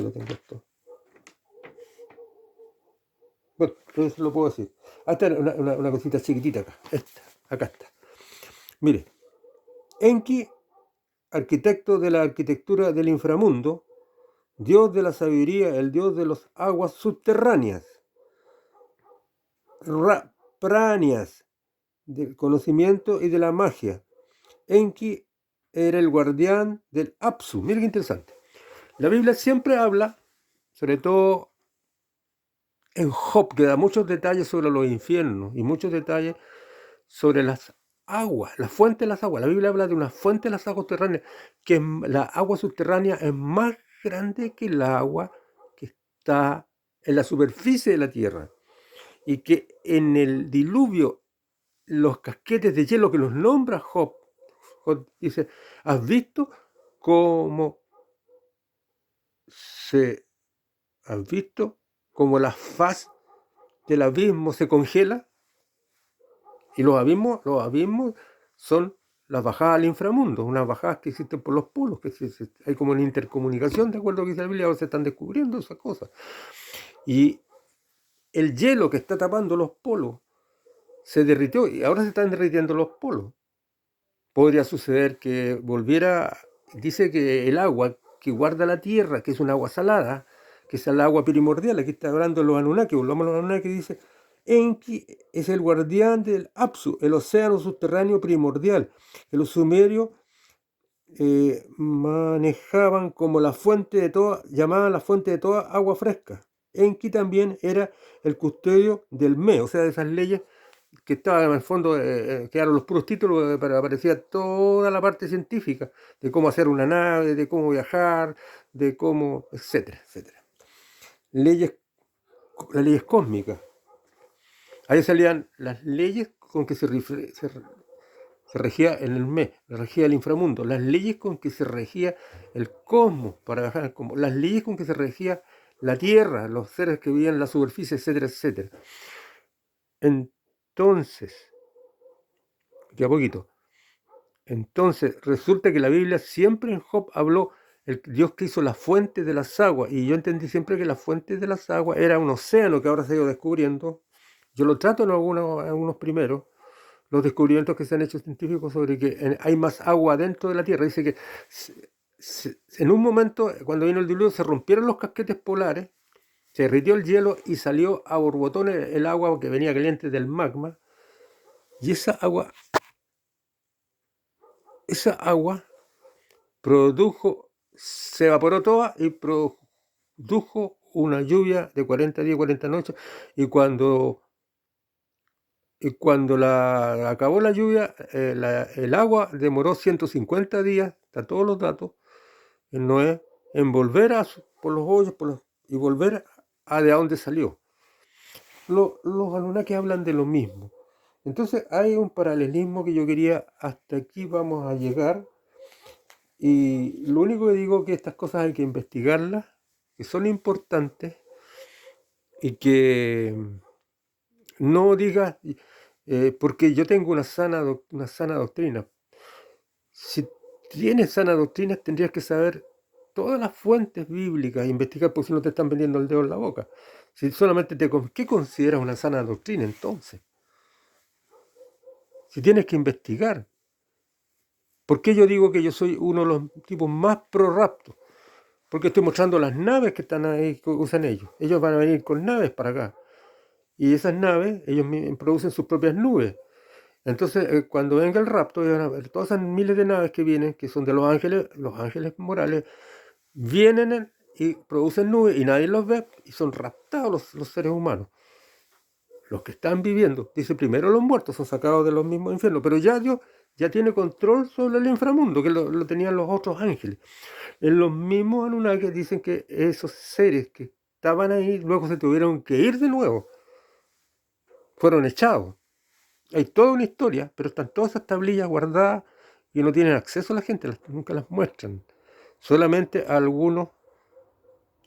lo tengo esto? Bueno, entonces lo puedo decir. Hasta una cosita chiquitita acá. Acá está. Mire, Enki, arquitecto de la arquitectura del inframundo, dios de la sabiduría, el dios de las aguas subterráneas, Pranias, del conocimiento y de la magia. Enki era el guardián del Apsu. Mira qué interesante. La Biblia siempre habla, sobre todo en Job, que da muchos detalles sobre los infiernos y muchos detalles sobre las aguas, la fuente de las aguas. La Biblia habla de una fuente de las aguas subterráneas, que la agua subterránea es más grande que el agua que está en la superficie de la tierra. Y que en el diluvio, los casquetes de hielo que los nombra Job, dice, ¿has visto cómo has visto cómo la faz del abismo se congela? Y los abismos son las bajadas al inframundo, unas bajadas que existen por los polos, que hay como una intercomunicación, de acuerdo a lo que dice la Biblia, ahora se están descubriendo esas cosas. Y el hielo que está tapando los polos se derritió y ahora se están derritiendo los polos. Podría suceder que volviera, dice que el agua que guarda la tierra, que es un agua salada, que es el agua primordial, aquí está hablando de los Anunnaki, volvamos a los Anunnaki, dice, Enki es el guardián del Apsu, el océano subterráneo primordial, que los sumerios manejaban como la fuente de toda, llamaban la fuente de toda agua fresca. Enki también era el custodio del Me, o sea, de esas leyes que estaban en el fondo, quedaron los puros títulos, pero aparecía toda la parte científica de cómo hacer una nave, de cómo viajar, de cómo, etcétera, etcétera. Las leyes cósmicas. Ahí salían las leyes con que se regía en el mes, se regía el inframundo, las leyes con que se regía el cosmos para viajar al cosmos, las leyes con que se regía la tierra, los seres que vivían en la superficie, etcétera, etcétera. Entonces, ya poquito. Entonces, resulta que la Biblia siempre en Job habló el Dios que hizo la fuente de las aguas, y yo entendí siempre que la fuente de las aguas era un océano que ahora se ha ido descubriendo. Yo lo trato en algunos primeros, los descubrimientos que se han hecho científicos sobre que hay más agua dentro de la Tierra. Dice que en un momento, cuando vino el diluvio, se rompieron los casquetes polares, se derritió el hielo y salió a borbotones el agua que venía caliente del magma, y esa agua se evaporó toda y produjo una lluvia de 40 días, 40 noches, y cuando acabó la lluvia, el agua demoró 150 días, está todos los datos, en Noé, en volver por los hoyos y volver a de donde salió. Los Anunnaki hablan de lo mismo. Entonces hay un paralelismo que yo quería, hasta aquí vamos a llegar. Y lo único que digo es que estas cosas hay que investigarlas, que son importantes, y que no digas, porque yo tengo una sana doctrina. Si tienes sana doctrina, tendrías que saber todas las fuentes bíblicas, investigar, porque si no te están vendiendo el dedo en la boca. Si solamente ¿qué consideras una sana doctrina entonces? Si tienes que investigar. ¿Por qué yo digo que yo soy uno de los tipos más pro rapto? Porque estoy mostrando las naves que están ahí, que usan ellos. Ellos van a venir con naves para acá. Y esas naves, ellos producen sus propias nubes. Entonces, cuando venga el rapto, van a ver todas esas miles de naves que vienen, que son de los ángeles morales, vienen y producen nubes y nadie los ve y son raptados los seres humanos. Los que están viviendo, dice primero los muertos, son sacados de los mismos infiernos, pero ya Dios ya tiene control sobre el inframundo, que lo tenían los otros ángeles. En los mismos Anunnaki dicen que esos seres que estaban ahí luego se tuvieron que ir de nuevo, fueron echados. Hay toda una historia, pero están todas esas tablillas guardadas y no tienen acceso a la gente, nunca las muestran. Solamente a algunos,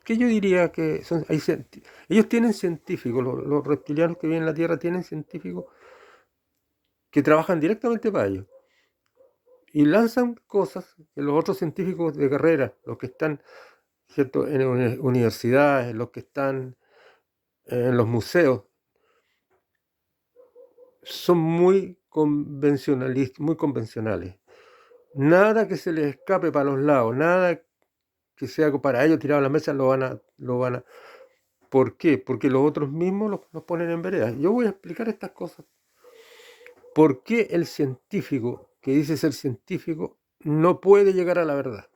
que yo diría que son, ellos tienen científicos, los reptilianos que viven en la Tierra tienen científicos que trabajan directamente para ellos. Y lanzan cosas que los otros científicos de carrera, los que están, ¿cierto?, en universidades, los que están en los museos, son muy convencionalistas, muy convencionales. Nada que se les escape para los lados, nada que sea para ellos tirado a la mesa lo van a. ¿Por qué? Porque los otros mismos los ponen en vereda. Yo voy a explicar estas cosas. ¿Por qué el científico que dice ser científico no puede llegar a la verdad?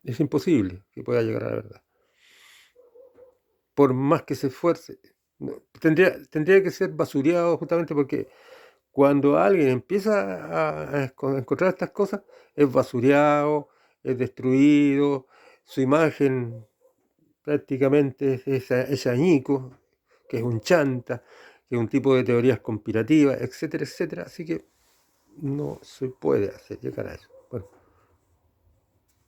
Es imposible que pueda llegar a la verdad. Por más que se esfuerce, tendría que ser basureado, justamente porque cuando alguien empieza a encontrar estas cosas, es basureado, es destruido, su imagen prácticamente es añico, que es un chanta, que es un tipo de teorías conspirativas, etcétera, etcétera. Así que no se puede hacer llegar a eso.